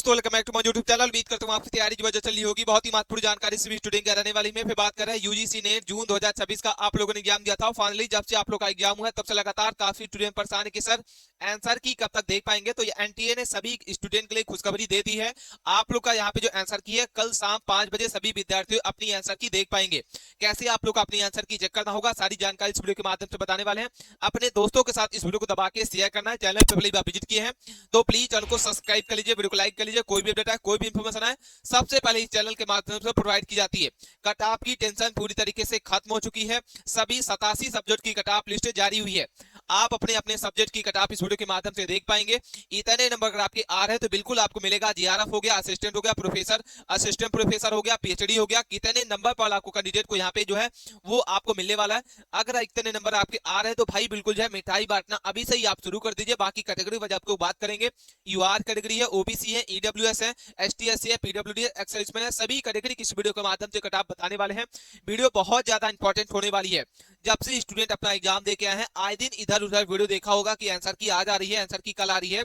दोस्तों, welcome back to my YouTube channel. उम्मीद करता हूं आपकी तैयारी जो चल रही होगी बहुत ही महत्वपूर्ण जानकारी सभी स्टूडेंट की रहने वाली में। फिर बात कर रहे हैं यूजीसी नेट जून 2026 का आप लोगों ने एग्जाम दिया था। फाइनली जब से आप लोग का एग्जाम हुआ है तब से लगातार काफी स्टूडेंट परेशान है कि सर आंसर की कब तक देख पाएंगे। तो एनटीए ने सभी स्टूडेंट के लिए खुशखबरी दे दी है। आप लोग का यहाँ पे जो आंसर की है कल शाम 5 बजे सभी विद्यार्थी अपनी आंसर की देख पाएंगे। कैसे आप लोग अपनी आंसर की चेक करना होगा, सारी जानकारी इस वीडियो के माध्यम से बताने वाले हैं। अपने दोस्तों के साथ इस वीडियो को दबा के शेयर करना है। चैनल पर पहली बार विजिट किए हैं तो प्लीज चैनल को सब्सक्राइब कर लीजिए, वीडियो को लाइक कर लीजिए। कोई भी अपडेट है, कोई भी इंफॉर्मेशन है, सबसे पहले इस चैनल के माध्यम से प्रोवाइड की जाती है। कट ऑफ की टेंशन पूरी तरीके से खत्म हो चुकी है। सभी 87 सब्जेक्ट की कट ऑफ लिस्ट जारी हुई है। आप अपने अपने सब्जेक्ट की कट ऑफ इस वीडियो के माध्यम से देख पाएंगे। इतने नंबर अगर आपके आ रहे हैं तो बिल्कुल आपको मिलेगा। जीआरएफ हो गया, असिस्टेंट हो गया, प्रोफेसर, असिस्टेंट प्रोफेसर हो गया, पीएचडी हो गया। कितने नंबर पर आपको कैंडिडेट को यहाँ पे जो है वो आपको मिलने वाला है। अगर इतने नंबर आपके आ रहे हैं तो भाई बिल्कुल जो है मिठाई बांटना अभी से ही आप शुरू कर दीजिए। बाकी कैटेगरी वजह आपको बात करेंगे। यूआर कैटेगरी है, ओबीसी है, ईडब्ल्यूएस है, एसटीएससी है, पीडब्ल्यूडी है, एक्स-सर्विसमैन है, सभी कैटेगरी की इस वीडियो के माध्यम से कट ऑफ बताने वाले हैं। वीडियो बहुत ज्यादा इंपॉर्टेंट होने वाली है। जब से स्टूडेंट अपना एग्जाम दे के आए हैं आए दिन इधर उधर वीडियो देखा होगा कि आंसर की आज आ रही है, आंसर की कल आ रही है।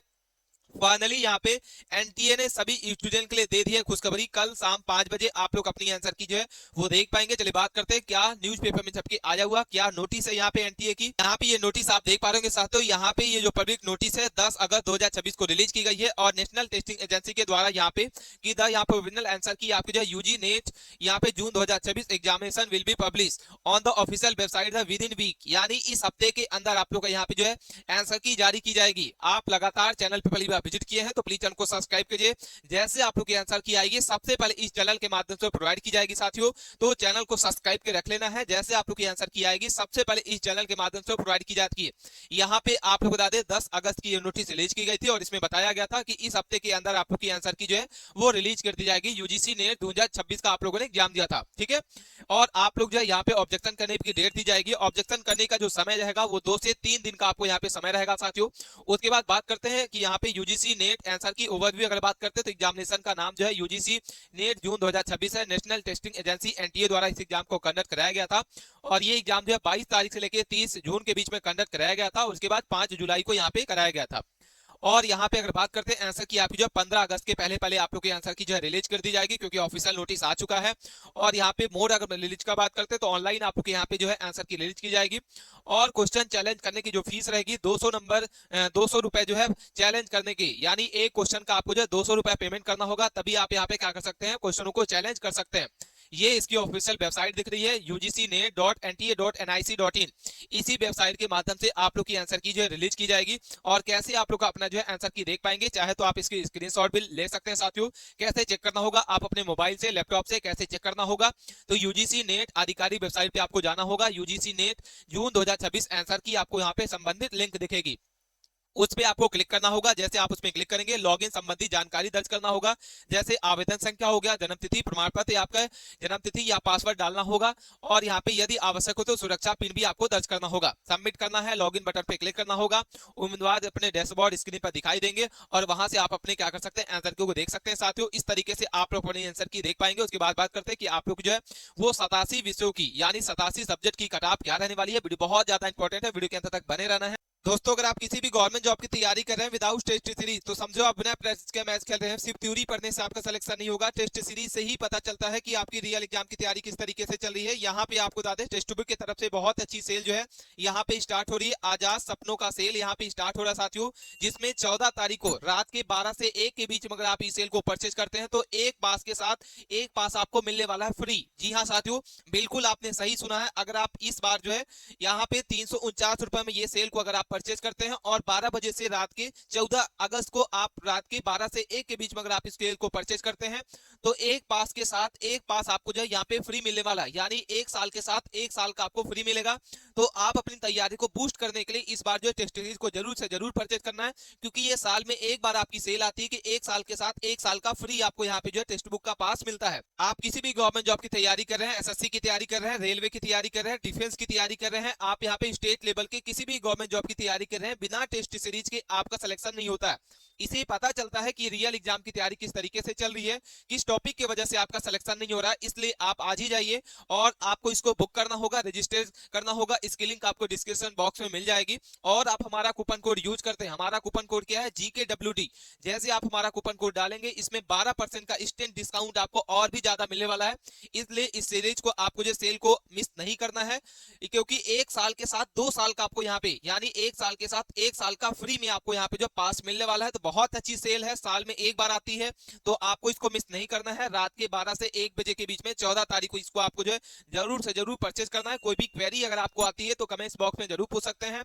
फाइनली यहाँ पे एनटीए ने सभी स्टूडेंट के लिए दे दी है खुशखबरी। कल शाम 5 बजे आप लोग अपनी आंसर की जो है वो देख पाएंगे। चलिए बात करते हैं क्या न्यूज़पेपर में छपके आया हुआ, क्या नोटिस है यहाँ पे एनटीए की। यहाँ पे ये नोटिस आप देख पा रहे होंगे साथियों। यहाँ पे ये जो पब्लिक नोटिस है 10 अगस्त 2026 को रिलीज की गई है और नेशनल टेस्टिंग एजेंसी के द्वारा यहाँ पे की यहाँ पे ओरिजिनल आंसर की आपकी जो है यूजी नेट यहाँ पे June 2026 examination will be publish on the official website within week, यानी इस हफ्ते के अंदर आप लोग का यहाँ पे जो है आंसर की जारी की जाएगी। आप लगातार चैनल पे पहली बार विजिट किए हैं तो प्लीज चैनल को सब्सक्राइब कीजिए। जैसे आप लोग की आंसर की आएगी सबसे पहले इस चैनल के माध्यम से प्रोवाइड की जाएगी साथियों, तो चैनल को सब्सक्राइब के रख लेना है। जैसे आप लोग की आंसर की आएगी सबसे पहले इस चैनल के माध्यम से प्रोवाइड की जाती है। यहाँ पे आप लोग बता दें 10 अगस्त की नोटिस रिलीज की गई थी और इसमें बताया गया था कि इस हफ्ते के अंदर आप लोग की आंसर की जो है वो रिलीज कर दी जाएगी। यूजीसी ने 2026 का आप लोगों ने एग्जाम दिया था, ठीक है। और आप लोग जो है यहाँ पे ऑब्जेक्शन करने की डेट दी जाएगी। ऑब्जेक्शन करने का जो समय रहेगा वो 2 से 3 दिन का आपको यहाँ पे समय रहेगा साथियों। उसके बाद बात करते हैं कि यहाँ पे यूजीसी नेट आंसर की ओवरव्यू अगर बात करते हैं तो एग्जामिनेशन का नाम जो है यूजीसी नेट जून 2026 है। नेशनल टेस्टिंग एजेंसी एनटीए द्वारा इस एग्जाम को कंडक्ट कराया गया था और ये एग्जाम जो है 22 तारीख से लेकर 30 जून के बीच में कंडक्ट कराया गया था। उसके बाद 5 जुलाई को यहाँ पे कराया गया था। और यहाँ पे अगर बात करते हैं आंसर की आपकी जो 15 अगस्त के पहले पहले आप लोग के आंसर की जो है रिलीज कर दी जाएगी क्योंकि ऑफिशियल नोटिस आ चुका है। और यहाँ पे मोड अगर रिलीज का बात करते हैं तो ऑनलाइन आप लोग के यहाँ पे जो है आंसर की रिलीज की जाएगी। और क्वेश्चन चैलेंज करने की जो फीस रहेगी 200 नंबर 200 रुपए जो है चैलेंज करने की, यानी एक क्वेश्चन का आपको जो है 200 रुपए पेमेंट करना होगा, तभी आप यहाँ पे क्या कर सकते हैं क्वेश्चनों को चैलेंज कर सकते हैं। ये इसकी ऑफिशियल वेबसाइट दिख रही है ugcnet.nta.nic.in। इसी वेबसाइट के माध्यम से आप लोग की आंसर की जो है रिलीज की जाएगी। और कैसे आप लोग अपना जो है आंसर की देख पाएंगे, चाहे तो आप इसकी स्क्रीनशॉट भी ले सकते हैं साथियों। कैसे चेक करना होगा, आप अपने मोबाइल से लैपटॉप से कैसे चेक करना होगा, तो यूजीसी नेट आधिकारिक वेबसाइट पे आपको जाना होगा। यूजीसी नेट जून 2026 आंसर की आपको यहाँ पे संबंधित लिंक दिखेगी, उस पे आपको क्लिक करना होगा। जैसे आप उसमें क्लिक करेंगे लॉगिन संबंधी जानकारी दर्ज करना होगा, जैसे आवेदन संख्या हो गया, जन्म तिथि, प्रमाण पत्र, आपका जन्म तिथि या पासवर्ड डालना होगा। और यहाँ पे यदि आवश्यक हो तो सुरक्षा पिन भी आपको दर्ज करना होगा। सबमिट करना है, लॉगिन बटन पे क्लिक करना होगा। उम्मीदवार अपने डैशबोर्ड स्क्रीन पर दिखाई देंगे और वहां से आप अपने क्या कर सकते हैं आंसर को देख सकते हैं साथियों। इस तरीके से आप लोग अपने आंसर की देख पाएंगे। उसके बाद बात करते हैं कि आप लोग जो है वो 87 विषयों की यानी 87 सब्जेक्ट की कट ऑफ क्या रहने वाली है। वीडियो बहुत ज्यादा इंपॉर्टेंट है, वीडियो के अंत तक बने रहना है दोस्तों। अगर आप किसी भी गवर्नमेंट जॉब की तैयारी कर रहे हैं विदाउट टेस्ट सीरीज तो समझो आप बिना प्रैक्टिस के मैच खेल रहे हैं। सिर्फ थ्योरी पढ़ने से आपका सिलेक्शन नहीं होगा, टेस्ट सीरीज से ही पता चलता है कि आपकी रियल एग्जाम की तैयारी किस तरीके से चल रही है। यहाँ पे आपको बता दें टेस्ट बुक की तरफ से बहुत अच्छी सेल जो है यहाँ पे स्टार्ट हो रही है। आजाद सपनों का सेल यहाँ पे स्टार्ट हो रहा है साथियों, जिसमें 14 तारीख को रात के 12 से 1 के बीच में अगर आप इस सेल को परचेज करते हैं तो एक पास के साथ एक पास आपको मिलने वाला है फ्री। जी हाँ साथियों, बिल्कुल आपने सही सुना है। अगर आप इस बार जो है यहाँ पे 349 रुपए में ये सेल को अगर आप परचेज करते हैं और 12 बजे से रात के 14 अगस्त को आप रात के 12 से 1 के बीच में अगर आप इस सेल को परचेज करते हैं तो एक पास के साथ एक पास आपको जो है यहाँ पे फ्री मिलने वाला है, यानी एक साल के साथ एक साल का आपको फ्री मिलेगा। तो आप अपनी तैयारी को बूस्ट करने के लिए इस बार जो है टेस्ट सीरीज को जरूर से जरूर परचेज करना है, क्योंकि ये साल में एक बार आपकी सेल आती है कि एक साल के साथ एक साल का फ्री आपको यहाँ पे जो है टेक्स्ट बुक का पास मिलता है। आप किसी भी गवर्नमेंट जॉब की तैयारी कर रहे हैं, एसएससी की तैयारी कर रहे हैं, रेलवे की तैयारी कर रहे हैं, डिफेंस की तैयारी कर रहे हैं, आप यहाँ पे स्टेट लेवल के किसी भी गवर्नमेंट जॉब की तैयारी कर रहे हैं, बिना टेस्ट सीरीज के आपका सिलेक्शन नहीं होता है। इसे पता चलता है कि रियल एग्जाम की तैयारी किस तरीके से चल रही है, किस टॉपिक की वजह से आपका सिलेक्शन नहीं हो रहा है। इसलिए आप आज ही जाइए और आपको इसको बुक करना होगा, रजिस्टर करना होगा। इसकी लिंक आपको डिस्क्रिप्शन बॉक्स में मिल जाएगी। और आप हमारा कूपन कोड यूज करते हैं, हमारा कूपन कोड क्या है, GKWD। जैसे आप हमारा कूपन कोड डालेंगे, इसमें 12% का इंस्टेंट डिस्काउंट आपको और भी ज्यादा मिलने वाला है। इसलिए इस सीरीज को आपको जो सेल को मिस नहीं करना है, क्योंकि एक साल के साथ 2 साल का आपको यहाँ पे, यानी एक साल के साथ 1 साल का फ्री में आपको यहाँ पे जो पास मिलने वाला है। तो बहुत अच्छी सेल है, साल में एक बार आती है, तो आपको इसको मिस नहीं करना है। रात के 12 से 1 बजे के बीच में 14 तारीख को इसको आपको जो है जरूर से जरूर परचेज करना है। कोई भी क्वेरी अगर आपको आती है तो कमेंट्स बॉक्स में जरूर पूछ सकते हैं।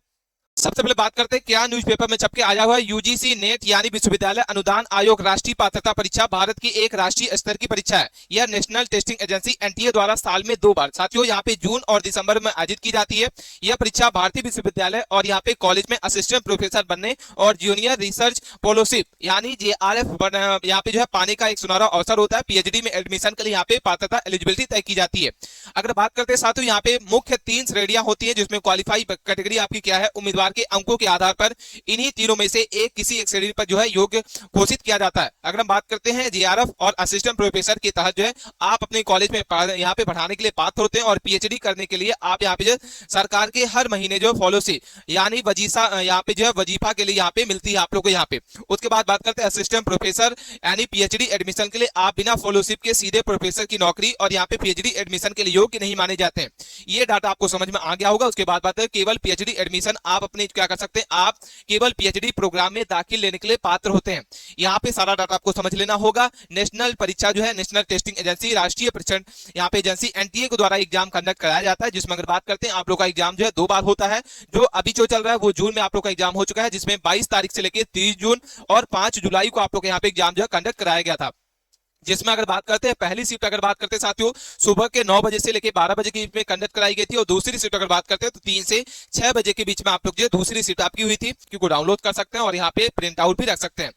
सबसे पहले बात करते हैं क्या न्यूज़पेपर में छपके आया हुआ है। यूजीसी नेट यानी विश्वविद्यालय अनुदान आयोग राष्ट्रीय पात्रता परीक्षा भारत की एक राष्ट्रीय स्तर की परीक्षा है। यह नेशनल टेस्टिंग एजेंसी एनटीए द्वारा साल में 2 बार, साथियों यहाँ पे जून और दिसंबर में आयोजित की जाती है। यह परीक्षा भारतीय विश्वविद्यालय और यहाँ पे कॉलेज में असिस्टेंट प्रोफेसर बनने और जूनियर रिसर्च फेलोशिप यानी JRF यहाँ पे जो है पाने का एक सुनहरा अवसर होता है। PhD में एडमिशन के लिए यहाँ पे पात्रता एलिजिबिलिटी तय की जाती है। अगर बात करते हैं साथियों, यहाँ पे मुख्य 3 श्रेणियां होती है, जिसमें क्वालिफाई कैटेगरी आपकी क्या है, उम्मीदवार के अंकों के आधार पर इन्हीं तीनों में से एक किसी एक श्रेणी पर जो है योग्य घोषित किया जाता है। अगर हम बात करते हैं JRF और असिस्टेंट प्रोफेसर के तहत जो है आप अपने कॉलेज में यहाँ पे पढ़ाने के लिए पात्र होते हैं और PhD करने के लिए आप यहाँ पे जो सरकार के हर महीने जो फेलोशिप यानी वजीफा यहाँ पे जो है वजीफा के लिए यहाँ पे मिलती है आप लोग को यहाँ पे। उसके बाद बात करते हैं असिस्टेंट प्रोफेसर यानी PhD एडमिशन के लिए आप बिना फेलोशिप के सीधे प्रोफेसर की नौकरी और यहाँ पे PhD एडमिशन के लिए योग्य नहीं माने जाते हैं। ये डाटा आपको समझ में आ गया होगा। उसके बाद बात है केवल PhD एडमिशन आप अपने क्या कर सकते हैं, आप केवल PhD प्रोग्राम में दाखिल लेने के लिए पात्र होते हैं। यहाँ पे सारा डाटा आपको समझ लेना होगा। नेशनल परीक्षा जो है नेशनल टेस्टिंग एजेंसी राष्ट्रीय परीक्षण यहाँ पे एजेंसी NTA के द्वारा एग्जाम कंडक्ट कराया जाता है, जिसमें अगर बात करते हैं आप लोग का एग्जाम जो है 2 बार होता है। जो अभी जो चल रहा है वो जून में आप लोग का एग्जाम हो चुका है, जिसमें 22 तारीख से लेकर 30 जून और 5 जुलाई को आप लोग यहाँ पे एग्जाम जो है कंडक्ट कराया गया था। जिसमें अगर बात करते हैं पहली शिफ्ट अगर बात करते हैं साथियों सुबह के 9 बजे से लेकर 12 बजे के बीच में कंडक्ट कराई गई थी, और दूसरी शिफ्ट अगर बात करते हैं तो 3 से 6 बजे के बीच में आप लोग जो दूसरी शिफ्ट आपकी हुई थी, क्योंकि डाउनलोड कर सकते हैं और यहाँ पे प्रिंट आउट भी रख सकते हैं।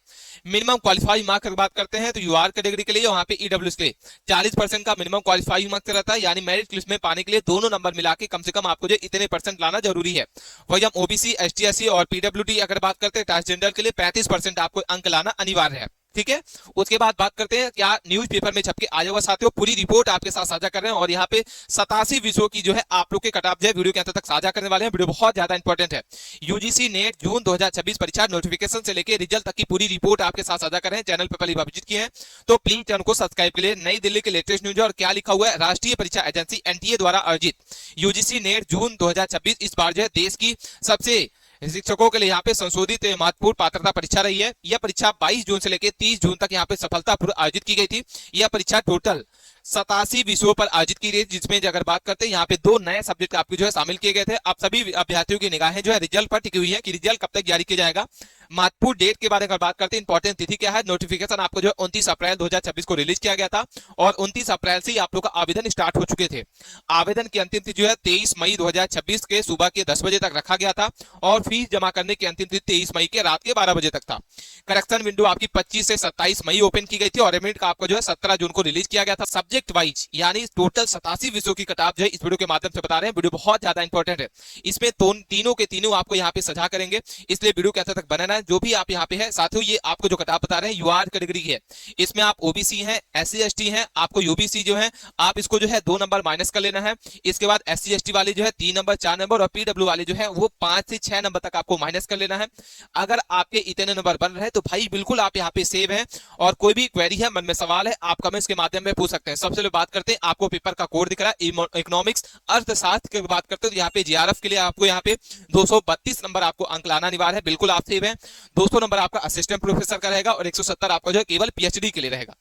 मिनिमम क्वालिफाइंग मार्क्स अगर बात करते हैं तो UR कैटेगरी के लिए वहाँ पे EWS के लिए 40% का मिनिमम क्वालिफाइंग मार्क्स रहता है, यानी मेरिट लिस्ट में पाने के लिए दोनों नंबर मिला के कम से कम आपको जो इतने % लाना जरूरी है। वही हम OBC ST SC और PWD अगर बात करते हैं ट्रांसजेंडर के लिए 35% आपको अंक लाना अनिवार्य है। ठीक है, उसके बाद बात करते हैं क्या न्यूज़पेपर में छपके आया हुआ साथियों, पूरी रिपोर्ट आपके साथ साझा कर रहे हैं और यहाँ पे 87 विषयों की जो है आप लोग के कट-ऑफ जो है वीडियो के अंत तक साझा करने वाले हैं। वीडियो बहुत ज्यादा इंपॉर्टेंट है। यूजीसी नेट जून 2026 परीक्षा नोटिफिकेशन से लेकर रिजल्ट तक की पूरी रिपोर्ट आपके साथ साझा कर रहे हैं। चैनल पर पहली बार विजिट किए हैं तो प्लीज चैनल को सब्सक्राइब के लिए। नई दिल्ली के लेटेस्ट न्यूज और क्या लिखा हुआ है, राष्ट्रीय परीक्षा एजेंसी NTA द्वारा आयोजित यूजीसी नेट जून 2026 इस बार जो है देश की सबसे शिक्षकों के लिए यहाँ पे संशोधित महत्वपूर्ण पात्रता परीक्षा रही है। यह परीक्षा 22 जून से लेकर 30 जून तक यहाँ पे सफलतापूर्वक आयोजित की गई थी। यह परीक्षा टोटल 87 विषयों पर आयोजित की गई, जिसमें अगर बात करते हैं यहाँ पे 2 नए सब्जेक्ट आपके जो है शामिल किए गए थे। अब सभी अभ्यर्थियों की निगाहें जो है रिजल्ट पर टिकी हुई है कि रिजल्ट कब तक जारी किया जाएगा। महत्वपूर्ण डेट के बारे में बात करते हैं, इंपॉर्टेंट तिथि क्या है। नोटिफिकेशन आपको जो 29 अप्रैल 2026 को रिलीज किया गया था और 29 अप्रैल से आप लोग का आवेदन स्टार्ट हो चुके थे। आवेदन की अंतिम तिथि जो है 23 मई 2026 के सुबह के 10 बजे तक रखा गया था और फीस जमा करने की अंतिम तिथि 23 मई के रात के 12 बजे तक था। करेक्शन विंडो आपकी 25 से 27 मई ओपन की गई थी और एडमिट का आपको जो है 17 जून को रिलीज किया गया था। सब्जेक्ट वाइज यानी टोटल 87 विषयों की कटाप जो है इस वीडियो के माध्यम से बता रहे हैं। वीडियो बहुत ज्यादा इंपॉर्टेंट है, इसमें तीनों के तीनों आपको यहाँ पे सजा करेंगे, इसलिए वीडियो के अंत तक बनाना है। जो भी आप यहाँ पे है साथियों, ये आपको जो कटाप बता रहे हैं UR कैटेगरी की है, इसमें आप OBC हैं, SC ST हैं, आपको UBC जो है आप इसको जो है 2 नंबर माइनस कर लेना है। इसके बाद SC ST वाले जो है 3 नंबर 4 नंबर और PW वाले जो है वो 5 से 6 नंबर तक आपको माइनस कर लेना है। अगर आपके इतने नंबर बन रहे हैं तो भाई बिल्कुल आप यहाँ पे सेव हैं और कोई भी क्वेरी है, मन में सवाल है, आप कमेंट्स के माध्यम में पूछ सकते हैं। सबसे पहले बात करते हैं, आपको पेपर का कोड दिख रहा है इकोनॉमिक्स अर्थशास्त्र की बात करते हैं तो यहाँ पे JRF के लिए आपको यहाँ पे 232 नंबर आपको अंक लाना अनिवार्य है, बिल्कुल आप सेव हैं। 200 नंबर आपका असिस्टेंट प्रोफेसर का रहेगा और 170 आपका जो है केवल PhD के लिए रहेगा।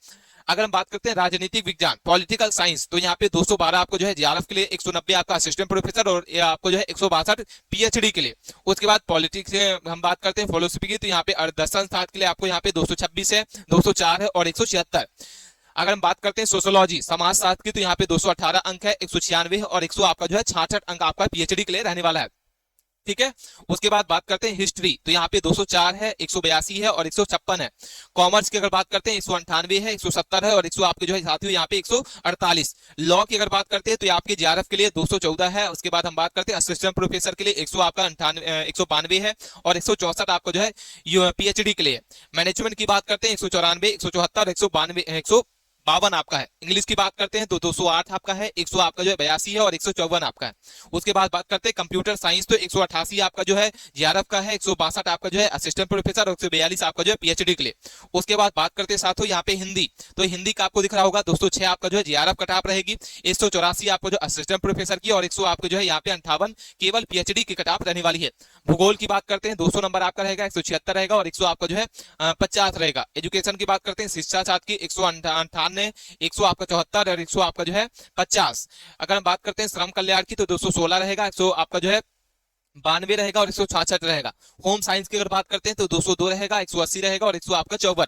अगर हम बात करते हैं राजनीतिक विज्ञान पॉलिटिकल साइंस तो यहाँ पे 212 आपको जो है JRF के लिए, 190 आपका असिस्टेंट प्रोफेसर और आपको जो है 162 PhD के लिए। उसके बाद पॉलिटिक्स हम बात करते हैं फिलोसफी की तो यहाँ पे दर्शन शास्त्र के लिए आपको यहाँ पे 226 है, 204 है और 176। अगर हम बात करते हैं सोशियोलॉजी समाजशास्त्र की तो यहाँ पे 218 अंक है, 196 और 100 आपका जो है 66 अंक आपका PhD के लिए रहने वाला है। ठीक है। उसके बाद बात करते हैं हिस्ट्री, तो यहाँ पे 204 है, 182 है और 156 है। कॉमर्स की अगर बात करते हैं 198 है, 170 है और 100 आपके जो है साथियों यहाँ पे 148। लॉ की अगर बात करते हैं तो ये आपके जेआरएफ के लिए 214 है। उसके बाद हम बात करते हैं असिस्टेंट प्रोफेसर के लिए 100 आपका 192 है और 164 आपका जो है पीएचडी के लिए। मैनेजमेंट की बात करते हैं 194, 174, 192, 152 आपका है। इंग्लिश की बात करते हैं तो 208 आपका है, 100 आपका जो है 82 है और 154 आपका है। उसके बाद बात करते हैं कंप्यूटर साइंस, तो 188 आपका जो है जेआरएफ का है, 162 आपका जो है असिस्टेंट प्रोफेसर और 142 आपका जो है पीएचडी के लिए। उसके बाद बात करते हैं साथियों यहाँ पे हिंदी, तो हिंदी का आपको दिख रहा होगा 206 आपका जो है जेआरएफ कटाप रहेगी, 184 आपको जो असिस्टेंट प्रोफेसर की और 100 आपको जो है यहाँ पे 58 केवल पीएचडी की कटाप रहने वाली है। भूगोल की बात करते हैं 200 नंबर आपका रहेगा, 176 रहेगा और 100 आपका जो है 50 रहेगा। एजुकेशन की बात करते हैं शिक्षा छात्र की 198, 100 आपका 74 और 100 आपका जो है 50। अगर हम बात करते हैं श्रम कल्याण की तो 216 रहेगा, 100 आपका जो है 92 रहेगा और 166 रहेगा। होम साइंस की अगर बात करते हैं तो 202 रहेगा, 180 रहेगा और 100 आपका 54।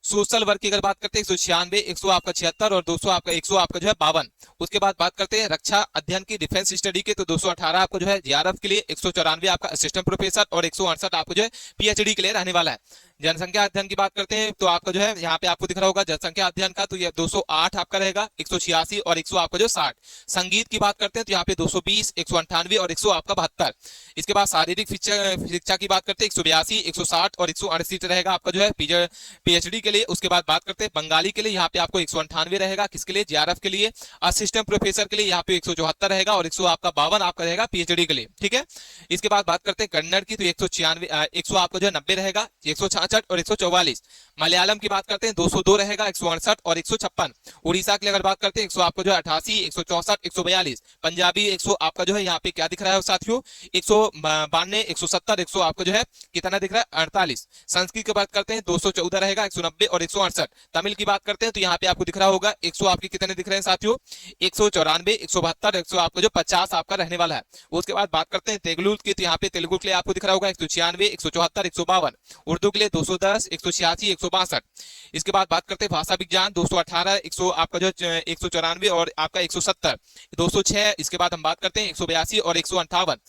सोशल वर्क की अगर बात करते हैं 196, 100 आपका 76 और 200 आपका 100 आपका जो है 52। उसके बाद बात करते हैं रक्षा अध्ययन की डिफेंस स्टडी के तो 218 आपको जो है जेआरएफ के लिए, 194 आपका असिस्टेंट प्रोफेसर और 168 आपको जो है पीएचडी के लिए रहने वाला है। जनसंख्या अध्ययन की बात करते हैं तो आपका जो है यहाँ पे आपको दिख रहा होगा जनसंख्या अध्ययन का, तो ये 208 आपका रहेगा, 186 और 100 आपका जो 60। संगीत की बात करते हैं तो यहाँ पे 220, 198 और 100 आपका 72। इसके बाद शारीरिक शिक्षा की बात करते हैं 182, 160 और 168 रहेगा आपका जो है पीएचडी के लिए। उसके बाद बात करते हैं बंगाली के लिए, यहाँ पे आपको 198 रहेगा, किसके लिए, जेआरएफ के लिए। असिस्टेंट प्रोफेसर के लिए यहाँ पे 174 रहेगा और 100 आपका 52 आपका रहेगा पीएचडी के लिए, ठीक है। इसके बाद बात करते हैं कन्नड़ की, तो 196, 100 आपका जो है 90 रहेगा, 166 और 144। मलयालम की बात करते हैं 202 रहेगा, 168 और 156। उड़ीसा के लिए अगर बात करते हैं 100 आपका जो है 88, 164, 142। पंजाबी 100 आपका जो है यहाँ पे क्या दिख रहा है साथियों, 192, 170, 100 आपका जो है कितना दिख रहा है 48। संस्कृत की बात करते हैं 214 रहेगा, 190 और 168। तमिल की बात करते हैं तो यहाँ पे आपको दिख रहा होगा 100 आपके कितने दिख रहे हैं साथियों, 194, 172, 100 आपका जो 50 आपका रहने वाला है। उसके बाद बात करते हैं तेलुगु की, तो यहाँ पे तेलुगु के लिए आपको दिख रहा होगा 196, 174, 152। उर्दू के लिए 210, 186, 162। इसके बाद बात करते हैं भाषा विज्ञान 218, 100 आपका जो 194 और आपका 170, 206। इसके बाद हम बात करते हैं 182 और 158।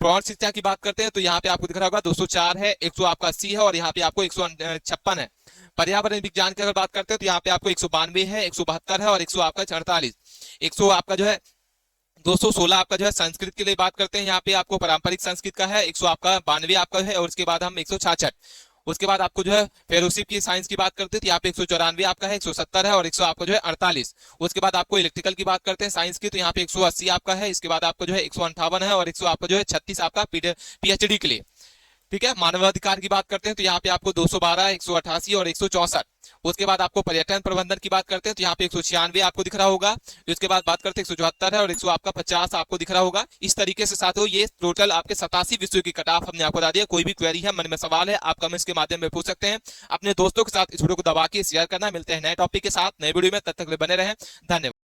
प्रौढ़ शिक्षा की बात करते हैं तो यहाँ पे आपको दिख रहा होगा 204 है, 100 आपका 80 है और यहाँ पे आपको 156 है। पर्यावरण विज्ञान की अगर बात करते हैं तो यहाँ पे आपको 192 है, 172 है और 100 आपका 48। 100 आपका जो है 216 आपका जो है संस्कृत के लिए बात करते हैं, यहाँ पे आपको पारंपरिक संस्कृत का है, 100 आपका 92 आपका है और उसके बाद हम 166। उसके बाद आपको जो है फेलोशिप की साइंस की बात करते हैं तो यहाँ पे 194 आपका है, 170 है और 100 आपका जो है 48। उसके बाद आपको इलेक्ट्रिकल की बात करते हैं साइंस की, तो यहाँ पे 180 आपका है, इसके बाद आपको जो है 158 है और 100 आपका जो है 36 आपका पीएचडी के लिए, ठीक है। मानवाधिकार की बात करते हैं तो यहाँ पे आपको 212, 188 और 164। उसके बाद आपको पर्यटन प्रबंधन की बात करते हैं तो यहाँ पे 196 आपको दिख रहा होगा। उसके बाद बात करते हैं 174 है और 100 आपका 50 आपको दिख रहा होगा। इस तरीके से साथियों ये टोटल आपके 87 विषयों की कटाफ हमने आपको बता दिया। कोई भी क्वेरी है, मन में सवाल है, आप कमेंट्स के माध्यम में पूछ सकते हैं। अपने दोस्तों के साथ इस वीडियो को दबा के शेयर करना। मिलते हैं नए टॉपिक के साथ नए वीडियो में, तब तक बने रहें। धन्यवाद।